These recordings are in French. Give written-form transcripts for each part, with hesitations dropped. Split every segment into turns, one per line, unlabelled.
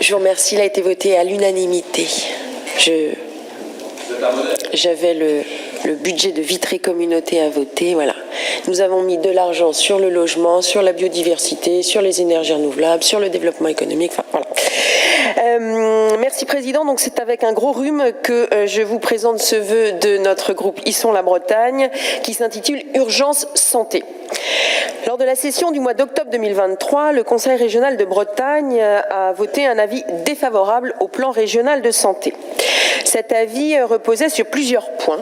Je vous remercie. Il a été voté à l'unanimité. J'avais le budget de Vitré Communauté à voter. Voilà. Nous avons mis de l'argent sur le logement, sur la biodiversité, sur les énergies renouvelables, sur le développement économique. Enfin, voilà. Merci Président. Donc c'est avec un gros rhume que je vous présente ce vœu de notre groupe Issons la Bretagne qui s'intitule Urgence Santé. Lors de la session du mois d'octobre 2023, le Conseil régional de Bretagne a voté un avis défavorable au plan régional de santé. Cet avis reposait sur plusieurs points.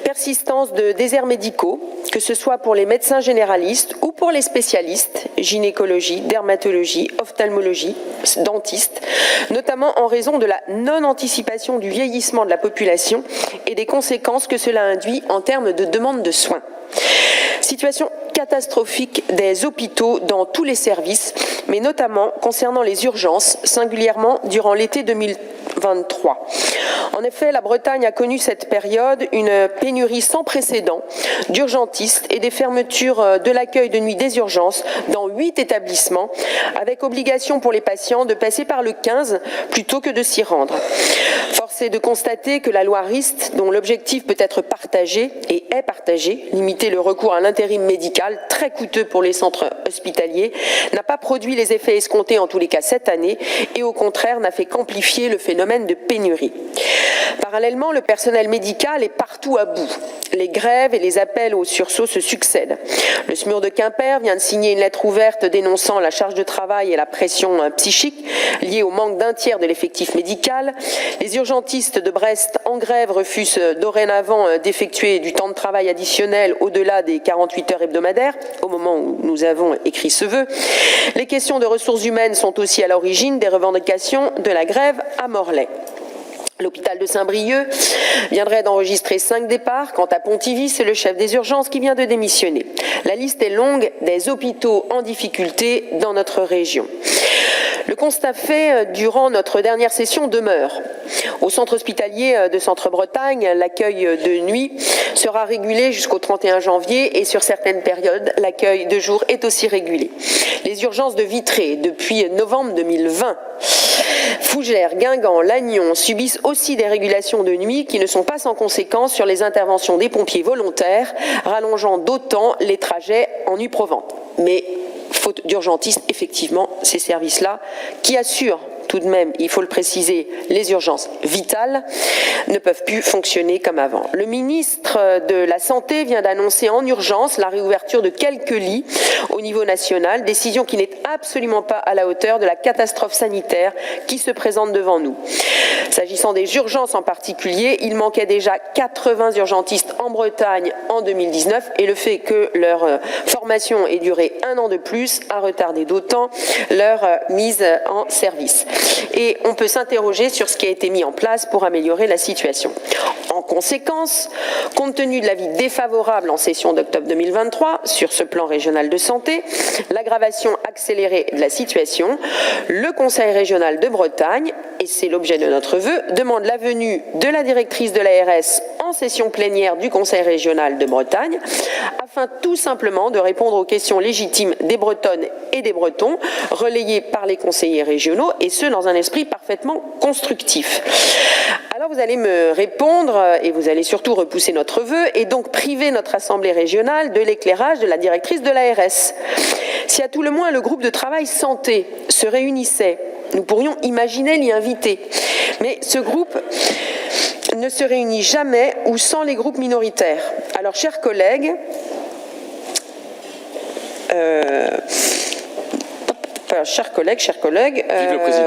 Persistance de déserts médicaux, que ce soit pour les médecins généralistes ou pour les spécialistes, gynécologie, dermatologie, ophtalmologie, dentistes, notamment en raison de la non-anticipation du vieillissement de la population et des conséquences que cela induit en termes de demande de soins. Situation catastrophique des hôpitaux dans tous les services, mais notamment concernant les urgences, singulièrement durant l'été 2023. En effet, la Bretagne a connu cette période une pénurie sans précédent d'urgentistes et des fermetures de l'accueil de nuit des urgences dans 8 établissements, avec obligation pour les patients de passer par le 15 plutôt que de s'y rendre. Force est de constater que la loi RIST, dont l'objectif peut être partagé et est partagé, limiter le recours à l'intérim médical, très coûteux pour les centres hospitaliers, n'a pas produit les effets escomptés en tous les cas cette année et au contraire n'a fait qu'amplifier le phénomène de pénurie. Parallèlement, le personnel médical est partout à bout. Les grèves et les appels au sursaut se succèdent. Le SMUR de Quimper vient de signer une lettre ouverte dénonçant la charge de travail et la pression psychique liée au manque d'un tiers de l'effectif médical. Les urgentistes de Brest en grève refusent dorénavant d'effectuer du temps de travail additionnel au-delà des 48 heures hebdomadaires, au moment où nous avons écrit ce vœu. Les questions de ressources humaines sont aussi à l'origine des revendications de la grève à Morlaix. L'hôpital de Saint-Brieuc viendrait d'enregistrer 5 départs. Quant à Pontivy, c'est le chef des urgences qui vient de démissionner. La liste est longue des hôpitaux en difficulté dans notre région. Le constat fait durant notre dernière session demeure. Au centre hospitalier de Centre-Bretagne, l'accueil de nuit sera régulé jusqu'au 31 janvier et sur certaines périodes, l'accueil de jour est aussi régulé. Les urgences de Vitré, depuis novembre 2020, Fougères, Guingamp, Lannion subissent aussi des régulations de nuit qui ne sont pas sans conséquence sur les interventions des pompiers volontaires, rallongeant d'autant les trajets en nuit provente. Mais faute d'urgentistes, effectivement, ces services-là, qui assurent tout de même, il faut le préciser, les urgences vitales, ne peuvent plus fonctionner comme avant. Le ministre de la Santé vient d'annoncer en urgence la réouverture de quelques lits au niveau national, décision qui n'est absolument pas à la hauteur de la catastrophe sanitaire qui se présente devant nous. S'agissant des urgences en particulier, il manquait déjà 80 urgentistes en Bretagne en 2019 et le fait que leur formation ait duré 1 an de plus a retardé d'autant leur mise en service. Et on peut s'interroger sur ce qui a été mis en place pour améliorer la situation. En conséquence, compte tenu de l'avis défavorable en session d'octobre 2023 sur ce plan régional de santé, l'aggravation accélérée de la situation, le Conseil régional de Bretagne, et c'est l'objet de notre vœu, demande la venue de la directrice de l'ARS en session plénière du Conseil régional de Bretagne, afin tout simplement de répondre aux questions légitimes des Bretonnes et des Bretons, relayées par les conseillers régionaux, et ce, dans un esprit parfaitement constructif. Alors vous allez me répondre, et vous allez surtout repousser notre vœu, et donc priver notre Assemblée régionale de l'éclairage de la directrice de l'ARS. Si à tout le moins le groupe de travail santé se réunissait, nous pourrions imaginer l'y inviter. Mais ce groupe ne se réunit jamais ou sans les groupes minoritaires. Alors, chers collègues,
Vive le président.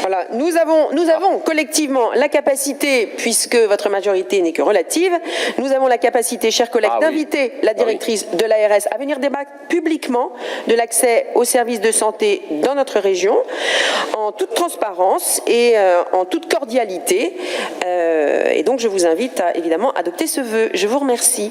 Voilà, nous avons collectivement la capacité, puisque votre majorité n'est que relative, nous avons la capacité, chers collègues, d'inviter la directrice de l'ARS à venir débattre publiquement de l'accès aux services de santé dans notre région, en toute transparence et en toute cordialité. Et donc, je vous invite à évidemment adopter ce vœu. Je vous remercie.